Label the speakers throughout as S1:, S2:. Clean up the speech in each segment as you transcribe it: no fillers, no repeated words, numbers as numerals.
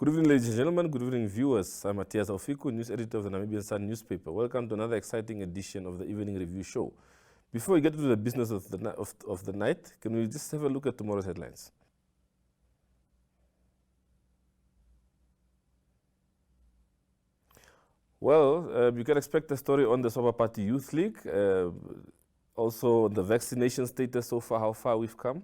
S1: Good evening, ladies and gentlemen. Good evening, viewers. I'm Matthias Aufiku, news editor of the Namibian Sun newspaper. Welcome to another exciting edition of the Evening Review Show. Before we get to the business of the night, can we just have a look at tomorrow's headlines? Well, you can expect a story on the Sober Party Youth League, also the vaccination status so far, how far we've come,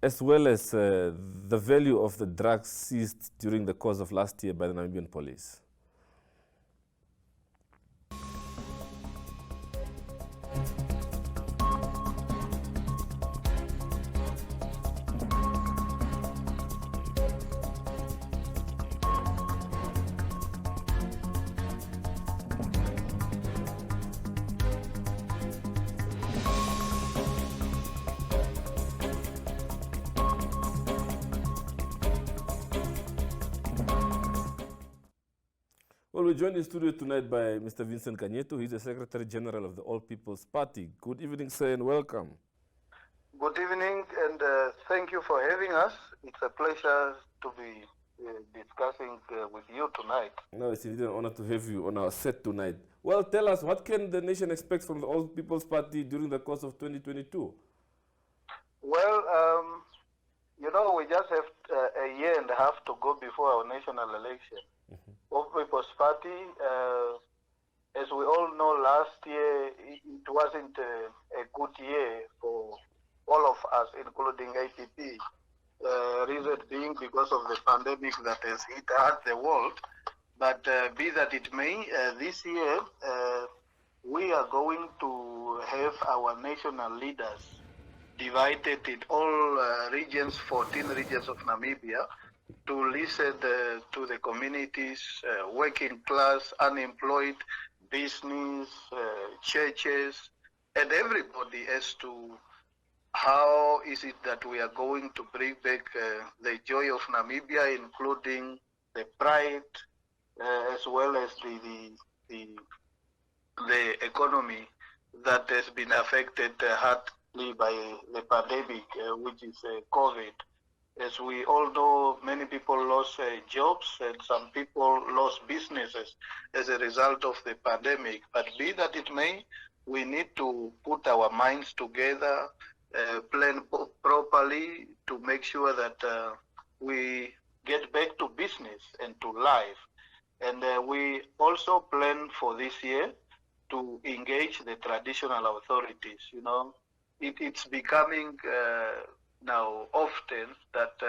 S1: as well as the value of the drugs seized during the course of last year by the Namibian police. Well, we're joined in studio tonight by Mr. Vinsent Kanyetu. He's the Secretary General of the All People's Party. Good evening, sir, and welcome.
S2: Good evening, and thank you for having us. It's a pleasure to be discussing with you tonight.
S1: No, it's indeed an honor to have you on our set tonight. Well, tell us, what can the nation expect from the All People's Party during the course of 2022?
S2: Well, we just have a year and a half to go before our national election. All People's Party, as we all know, last year it wasn't a good year for all of us, including APP. Reason being because of the pandemic that has hit hard the world. But be that it may, this year we are going to have our national leaders divided in all regions, 14 regions of Namibia, to listen to the communities, working class, unemployed, business, churches, and everybody as to how is it that we are going to bring back the joy of Namibia, including the pride, as well as the economy that has been affected hardly by the pandemic, which is COVID. As we all know, many people lost jobs and some people lost businesses as a result of the pandemic. But be that it may, we need to put our minds together, plan properly to make sure that we get back to business and to life. And we also plan for this year to engage the traditional authorities. It's becoming now often that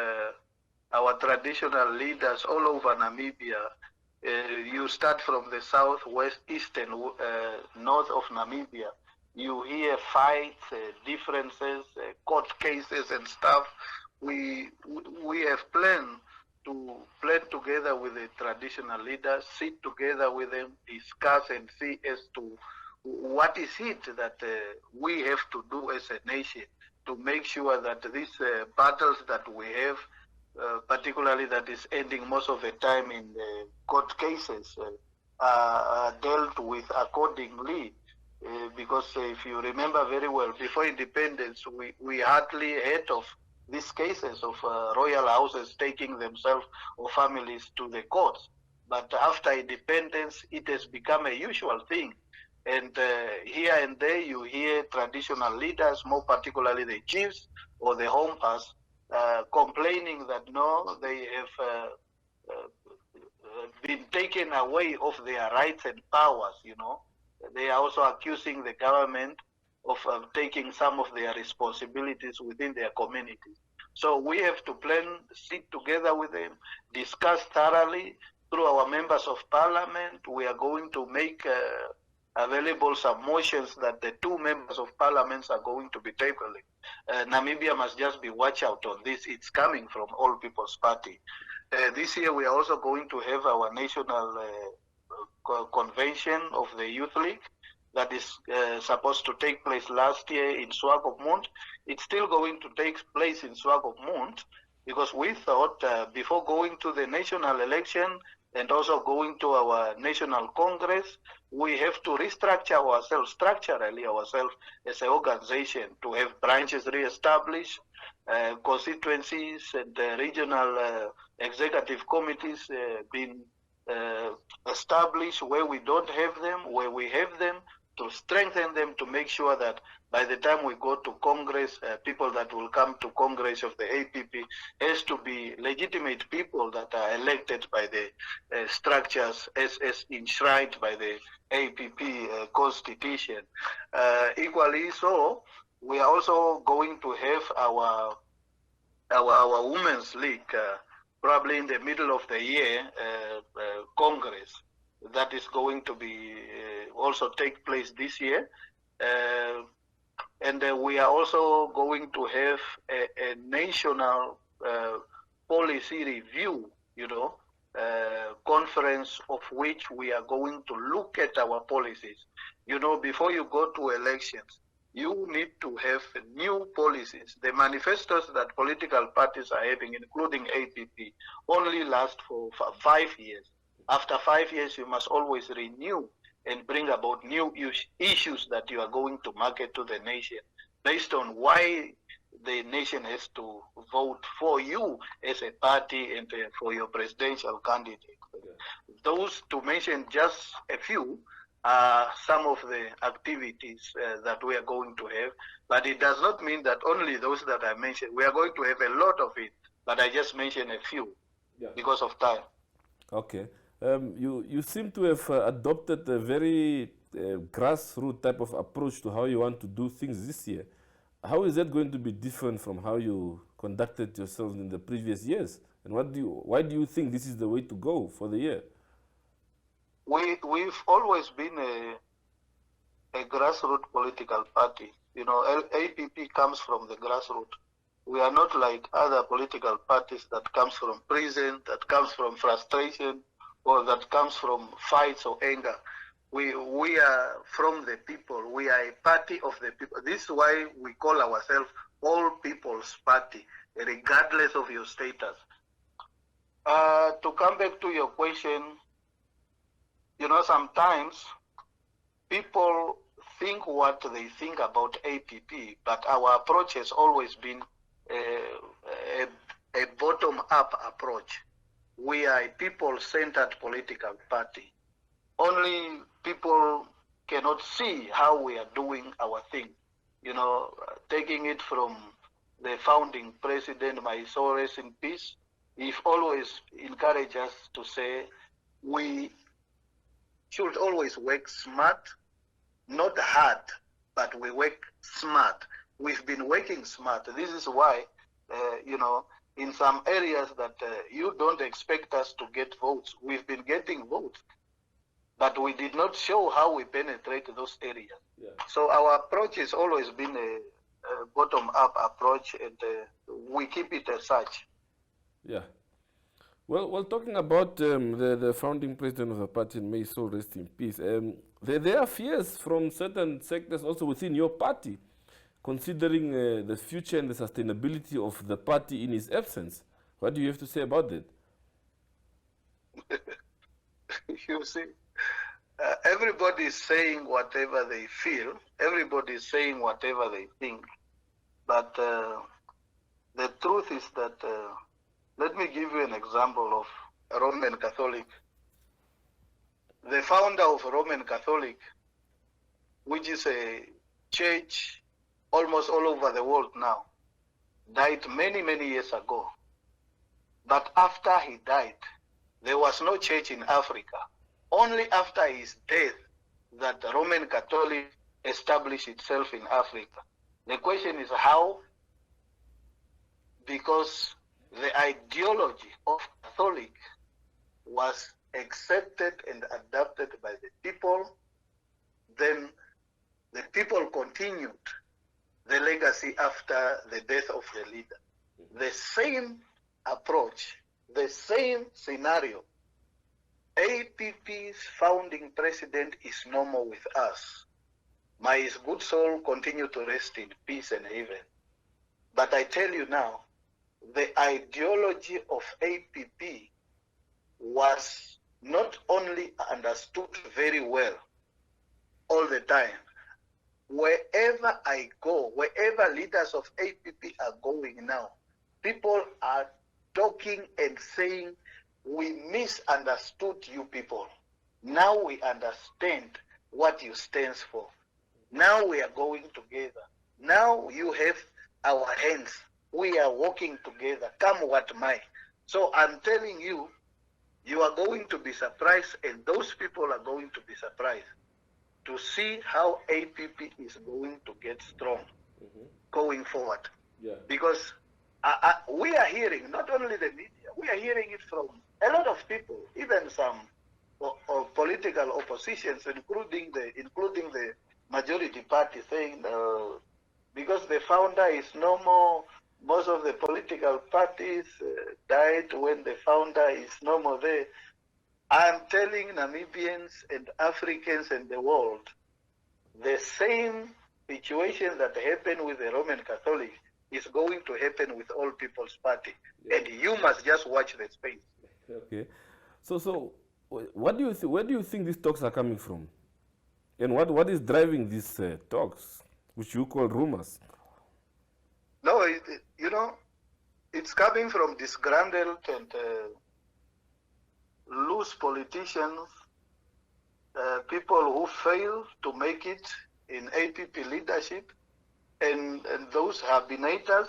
S2: our traditional leaders all over Namibia, you start from the south, west, east, and north of Namibia, you hear fights, differences, court cases and stuff. We have planned to plan together with the traditional leaders, sit together with them, discuss and see as to what is it that we have to do as a nation to make sure that these battles that we have, particularly that is ending most of the time in the court cases, are dealt with accordingly. Because if you remember very well, before independence, we hardly heard of these cases of royal houses taking themselves or families to the courts. But after independence, it has become a usual thing. And here and there you hear traditional leaders, more particularly the chiefs or the hompas, complaining that no, they have been taken away of their rights and powers, They are also accusing the government of taking some of their responsibilities within their communities. So we have to plan, sit together with them, discuss thoroughly through our members of parliament. We are going to make available some motions that the two members of parliaments are going to be tabling. Namibia must just be watch out on this. It's coming from All People's Party. This year we are also going to have our national convention of the Youth League that is supposed to take place last year in Swakopmund. It's still going to take place in Swakopmund because we thought before going to the national election and also going to our national congress, we have to restructure ourselves, structurally ourselves as an organization, to have branches re-established, constituencies and regional executive committees been established where we don't have them, where we have them, to strengthen them, to make sure that by the time we go to Congress, people that will come to Congress of the APP has to be legitimate people that are elected by the structures as enshrined by the APP constitution. Equally so, we are also going to have our women's league probably in the middle of the year Congress that is going to be also take place this year. And we are also going to have a national policy review, conference of which we are going to look at our policies. Before you go to elections, you need to have new policies. The manifestos that political parties are having, including APP, only last for 5 years. After 5 years, you must always renew and bring about new issues that you are going to market to the nation based on why the nation has to vote for you as a party and for your presidential candidate. Okay. Those, to mention just a few, are some of the activities that we are going to have, but it does not mean that only those that I mentioned. We are going to have a lot of it, but I just mentioned a few because of time.
S1: Okay. You seem to have adopted a very grassroots type of approach to how you want to do things this year. How is that going to be different from how you conducted yourselves in the previous years? And why do you think this is the way to go for the year?
S2: We've always been a grassroots political party. APP comes from the grassroots. We are not like other political parties that comes from prison, that comes from frustration, or that comes from fights or anger. We are from the people. We are a party of the people. This is why we call ourselves all people's party, regardless of your status. To come back to your question, sometimes people think what they think about APP, but our approach has always been a bottom-up approach. We are a people-centered political party. Only people cannot see how we are doing our thing. Taking it from the founding president, my soul rest in peace, he always encouraged us to say we should always work smart, not hard, but we work smart. We've been working smart. This is why, in some areas that you don't expect us to get votes, we've been getting votes, but we did not show how we penetrate those areas. Yeah. So our approach has always been a bottom-up approach, and we keep it as such.
S1: Yeah. Well, talking about the founding president of the party, may his soul rest in peace, there are fears from certain sectors also within your party, considering the future and the sustainability of the party in his absence. What do you have to say about that?
S2: You see, everybody is saying whatever they feel. Everybody is saying whatever they think. But the truth is that, let me give you an example of a Roman Catholic. The founder of Roman Catholic, which is a church almost all over the world now, died many, many years ago. But after he died, there was no church in Africa. Only after his death that the Roman Catholic established itself in Africa. The question is how? Because the ideology of Catholic was accepted and adopted by the people, then the people continued the legacy after the death of the leader. The same approach, the same scenario. APP's founding president is no more with us. May his good soul continue to rest in peace and heaven. But I tell you now, the ideology of APP was not only understood very well all the time. Wherever I go, wherever leaders of APP are going now, people are talking and saying, we misunderstood you people. Now we understand what you stand for. Now we are going together. Now you have our hands. We are working together, come what might. So I'm telling you, you are going to be surprised, and those people are going to be surprised to see how APP is going to get strong going forward.
S1: Yeah.
S2: Because we are hearing, not only the media, we are hearing it from a lot of people, even some political oppositions, including the majority party, saying because the founder is no more. Most of the political parties died when the founder is no more there. I'm telling Namibians and Africans and the world, the same situation that happened with the Roman Catholic is going to happen with All People's Party. Yeah. And you must just watch the space.
S1: Okay. So what do you where do you think these talks are coming from? And what is driving these talks, which you call rumors?
S2: No, it's coming from disgruntled and loose politicians, people who fail to make it in APP leadership, and those habinators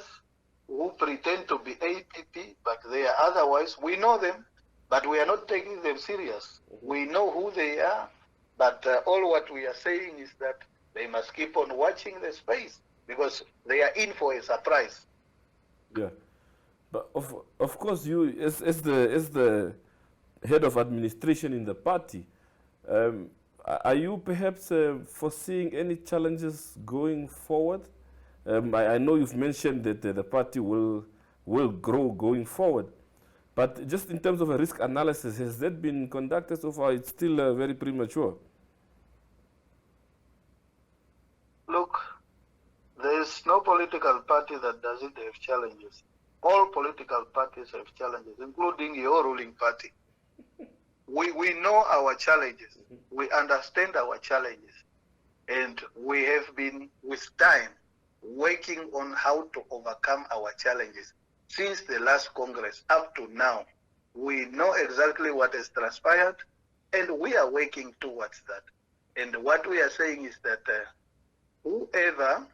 S2: who pretend to be APP, but they are otherwise. We know them, but we are not taking them serious. We know who they are, but all what we are saying is that they must keep on watching the space, because they are in for a surprise.
S1: Yeah, but of course, you as the head of administration in the party, are you perhaps foreseeing any challenges going forward? I know you've mentioned that the party will grow going forward, but just in terms of a risk analysis, has that been conducted so far? It's still very premature.
S2: Look, there is no political party that doesn't have challenges. All political parties have challenges, including your ruling party. We know our challenges. We understand our challenges. And we have been, with time, working on how to overcome our challenges. Since the last Congress up to now, we know exactly what has transpired, and we are working towards that. And what we are saying is that whoever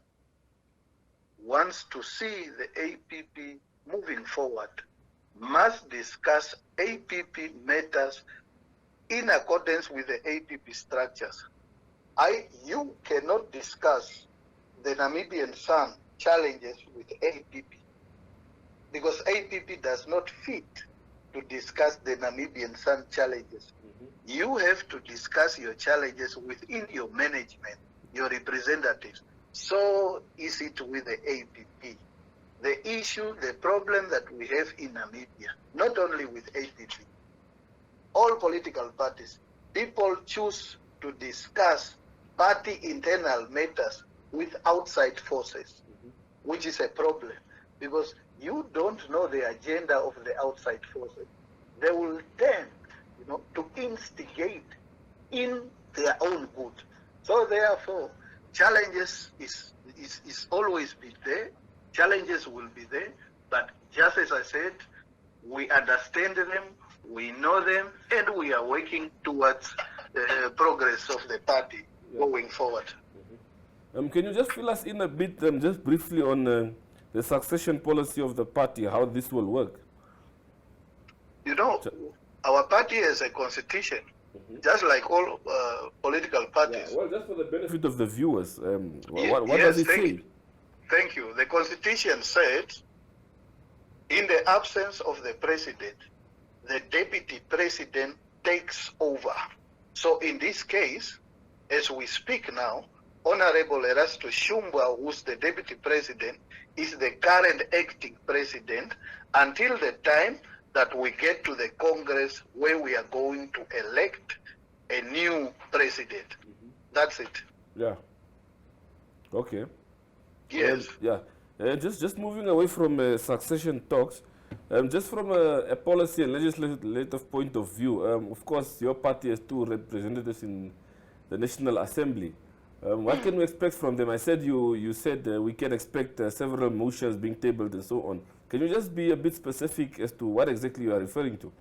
S2: wants to see the APP moving forward must discuss APP matters in accordance with the APP structures. You cannot discuss the Namibian Sun challenges with APP, because APP does not fit to discuss the Namibian Sun challenges. You have to discuss your challenges within your management, your representatives. So is it with the APP. The issue, the problem that we have in Namibia, not only with APP, all political parties, people choose to discuss party internal matters with outside forces, which is a problem, because you don't know the agenda of the outside forces. They will tend, to instigate in their own good. So therefore, challenges is always be there. Challenges will be there, but just as I said, we understand them, we know them, and we are working towards the progress of the party going forward.
S1: Can you just fill us in a bit, just briefly, on the succession policy of the party, how this will work?
S2: Our party has a constitution, just like all political parties.
S1: Yeah, well, just for the benefit of the viewers, what does it say?
S2: Thank you. The constitution said, in the absence of the president, the deputy president takes over. So in this case, as we speak now, Honorable Erasto Shumba, who's the deputy president, is the current acting president until the time that we get to the Congress where we are going to elect a new president. That's it.
S1: Yeah. Okay.
S2: Yes.
S1: Just moving away from succession talks, just from a policy and legislative point of view, of course, your party has 2 representatives in the National Assembly. What can we expect from them? I said you said we can expect several motions being tabled and so on. Can you just be a bit specific as to what exactly you are referring to?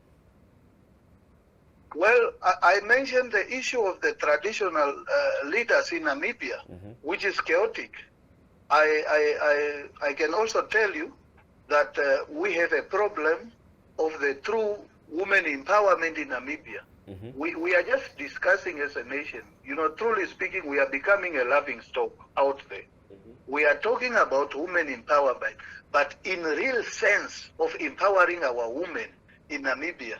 S2: Well, I mentioned the issue of the traditional leaders in Namibia, which is chaotic. I can also tell you that we have a problem of the true women empowerment in Namibia. We are just discussing as a nation. Truly speaking, we are becoming a laughing stock out there. We are talking about women empowerment, but in real sense of empowering our women in Namibia,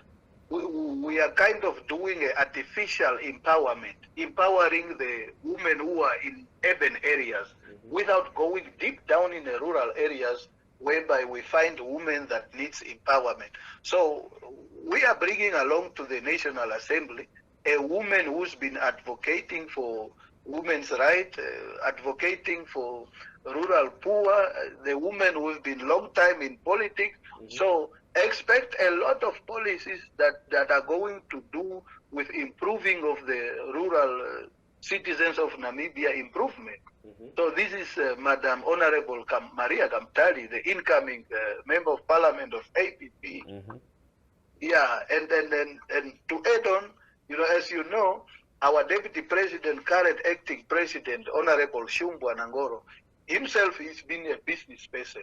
S2: we are kind of doing an artificial empowerment, empowering the women who are in urban areas without going deep down in the rural areas whereby we find women that needs empowerment. So we are bringing along to the National Assembly a woman who's been advocating for women's rights, advocating for rural poor, the woman who's been long time in politics. So expect a lot of policies that are going to do with improving of the rural citizens of Namibia improvement. So this is Madam Honorable Maria Kamtali, the incoming Member of Parliament of APP. Yeah, and to add on, as you know, our Deputy President, current acting President, Honorable Shumbwa Nangoro, himself has been a business person.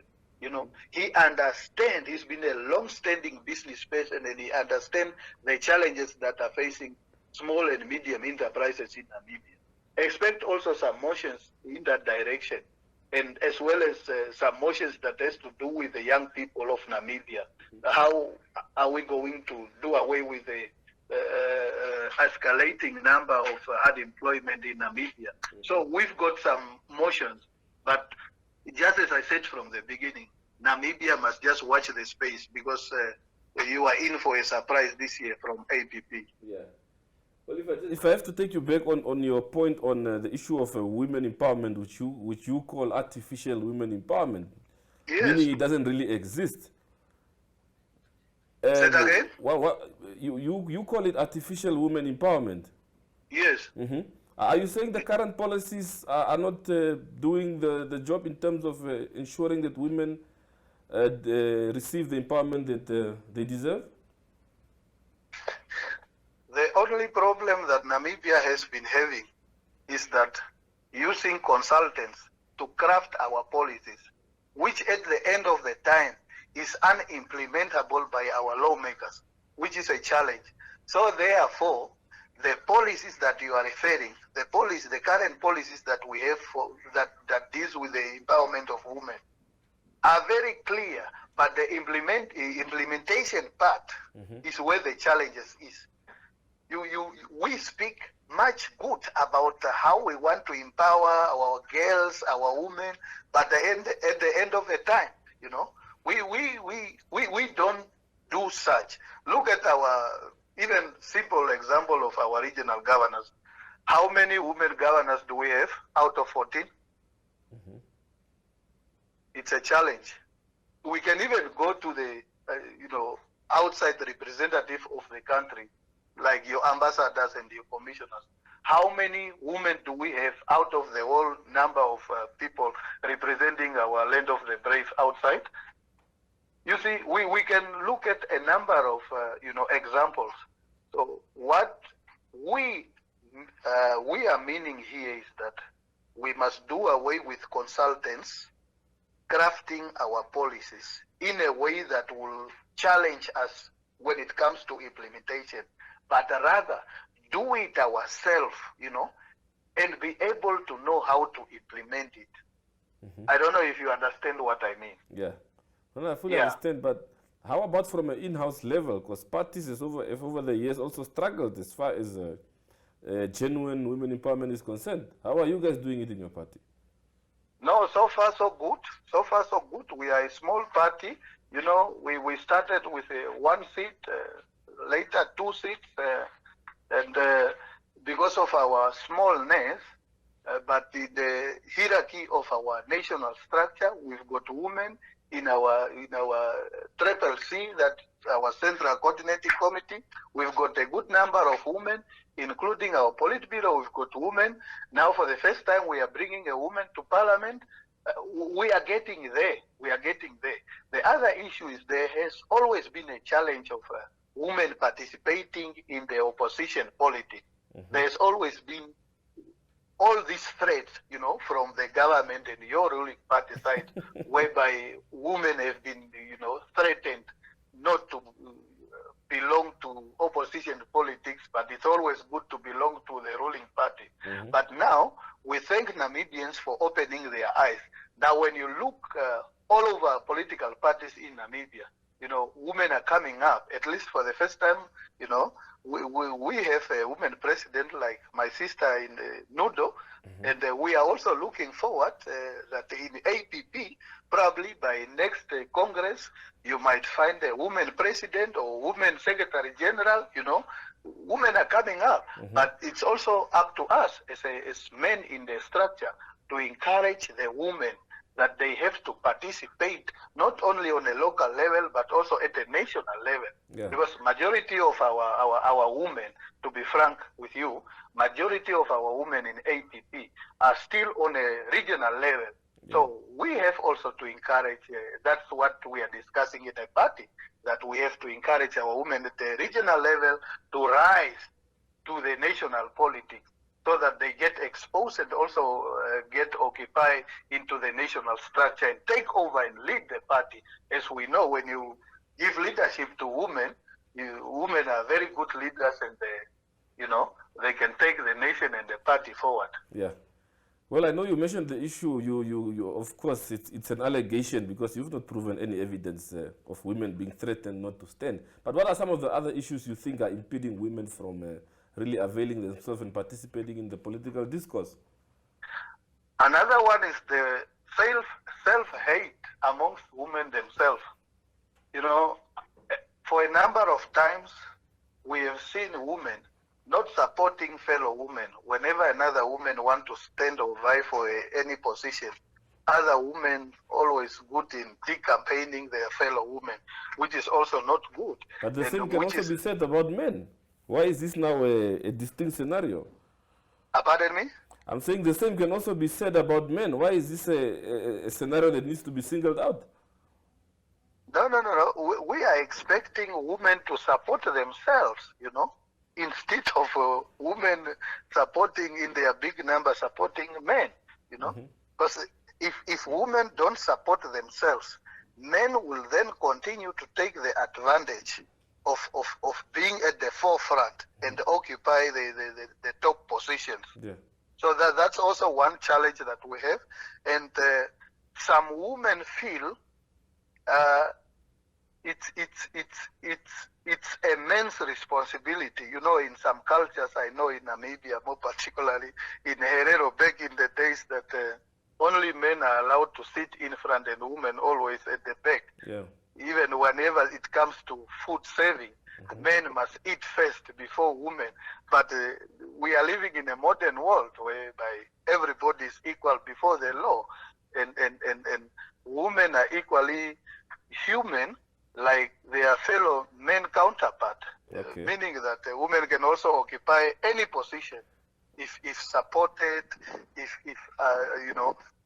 S2: He understands, he's been a long-standing business person, and he understands the challenges that are facing small and medium enterprises in Namibia. Expect also some motions in that direction, and as well as some motions that has to do with the young people of Namibia. How are we going to do away with the escalating number of unemployment in Namibia? So we've got some motions, but just as I said from the beginning, Namibia must just watch the space, because you are in for a surprise this year from APP.
S1: Yeah. Well, if I have to take you back on your point on the issue of women empowerment, which you call artificial women empowerment, meaning it doesn't really exist.
S2: Say that again?
S1: You call it artificial women empowerment?
S2: Yes.
S1: Are you saying the current policies are not doing the job in terms of ensuring that women receive the empowerment that they deserve?
S2: The only problem that Namibia has been having is that using consultants to craft our policies, which at the end of the time is unimplementable by our lawmakers, which is a challenge. So therefore, the policies that you are referring, the current policies that we have that deals with the empowerment of women are very clear, but the implementation part is where the challenges is. We speak much good about how we want to empower our girls, our women, but at the end of the time, we don't do such. Look at our even simple example of our regional governors. How many women governors do we have out of 14? It's a challenge. We can even go to the outside representative of the country, like your ambassadors and your commissioners. How many women do we have out of the whole number of people representing our land of the brave outside? You see, we can look at a number of examples. So what we are meaning here is that we must do away with consultants crafting our policies in a way that will challenge us when it comes to implementation, but rather do it ourselves, and be able to know how to implement it. I don't know if you understand what I mean.
S1: Yeah. No, I fully understand, but how about from an in-house level? Because parties have over the years also struggled as far as genuine women empowerment is concerned. How are you guys doing it in your party?
S2: No, so far so good. So far so good. We are a small party. We started with one seat, later 2 seats, and because of our smallness, but the hierarchy of our national structure, we've got women in our Triple C, that our Central Coordinating Committee. We've got a good number of women, including our Politburo. We've got women. Now, for the first time, we are bringing a woman to Parliament. we are getting there. We are getting there. The other issue is there has always been a challenge of women participating in the opposition politics. There's always been all these threats, from the government and your ruling party side, whereby women have been, threatened not to belong to opposition politics, but it's always good to belong to the ruling party. But now, we thank Namibians for opening their eyes. Now, when you look all over political parties in Namibia, women are coming up, at least for the first time, we have a woman president like my sister in Nudo, and we are also looking forward that in APP, probably by next Congress, you might find a woman president or woman secretary general, women are coming up. But it's also up to us as men in the structure to encourage the women that they have to participate not only on a local level but also at a national level. Because majority of our women, to be frank with you, majority of our women in APP are still on a regional level. So we have also to encourage, that's what we are discussing in the party, that we have to encourage our women at the regional level to rise to the national politics, so that they get exposed and also get occupied into the national structure and take over and lead the party. As we know, when you give leadership to women, women are very good leaders, and they can take the nation and the party forward.
S1: Yeah. Well, I know you mentioned the issue. You of course, it's an allegation because you've not proven any evidence of women being threatened not to stand. But what are some of the other issues you think are impeding women from really availing themselves and participating in the political discourse?
S2: Another one is the self-hate amongst women themselves. For a number of times, we have seen women not supporting fellow women. Whenever another woman wants to stand or vie for any position, other women always good in de-campaigning their fellow women, which is also not good.
S1: But the same can also be said about men. Why is this now a distinct scenario?
S2: Pardon me?
S1: I'm saying the same can also be said about men. Why is this a scenario that needs to be singled out?
S2: No. We are expecting women to support themselves, instead of women supporting in their big number, supporting men, Because if women don't support themselves, men will then continue to take the advantage of being at the forefront and occupy the top positions. So that's also one challenge that we have. And some women feel it's a man's responsibility. In some cultures, I know in Namibia, more particularly in Herero, back in the days that only men are allowed to sit in front and women always at the back. Even whenever it comes to food serving, men must eat first before women. But we are living in a modern world whereby everybody is equal before the law, and women are equally human like their fellow men counterpart, meaning that a woman can also occupy any position if supported, if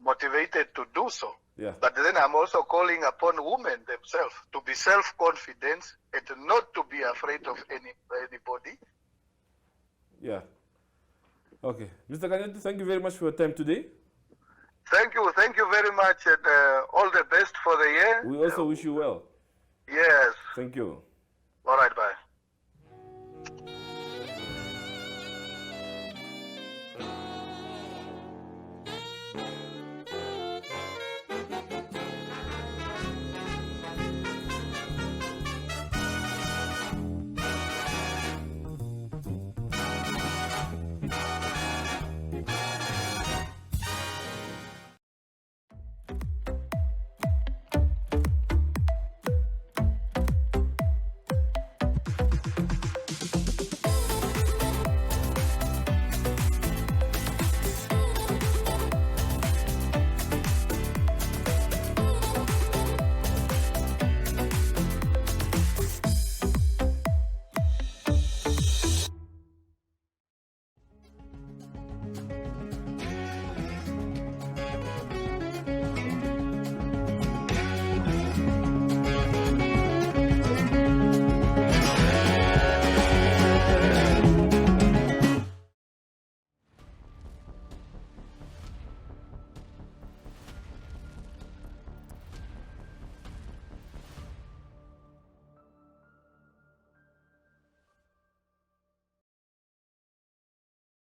S2: motivated to do so. But then I'm also calling upon women themselves to be self-confident and not to be afraid of anybody.
S1: Okay. Mr. Kanyetu, thank you very much for your time today.
S2: Thank you very much, and all the best for the year.
S1: We also wish you well.
S2: Yes.
S1: Thank you.
S2: All right, bye.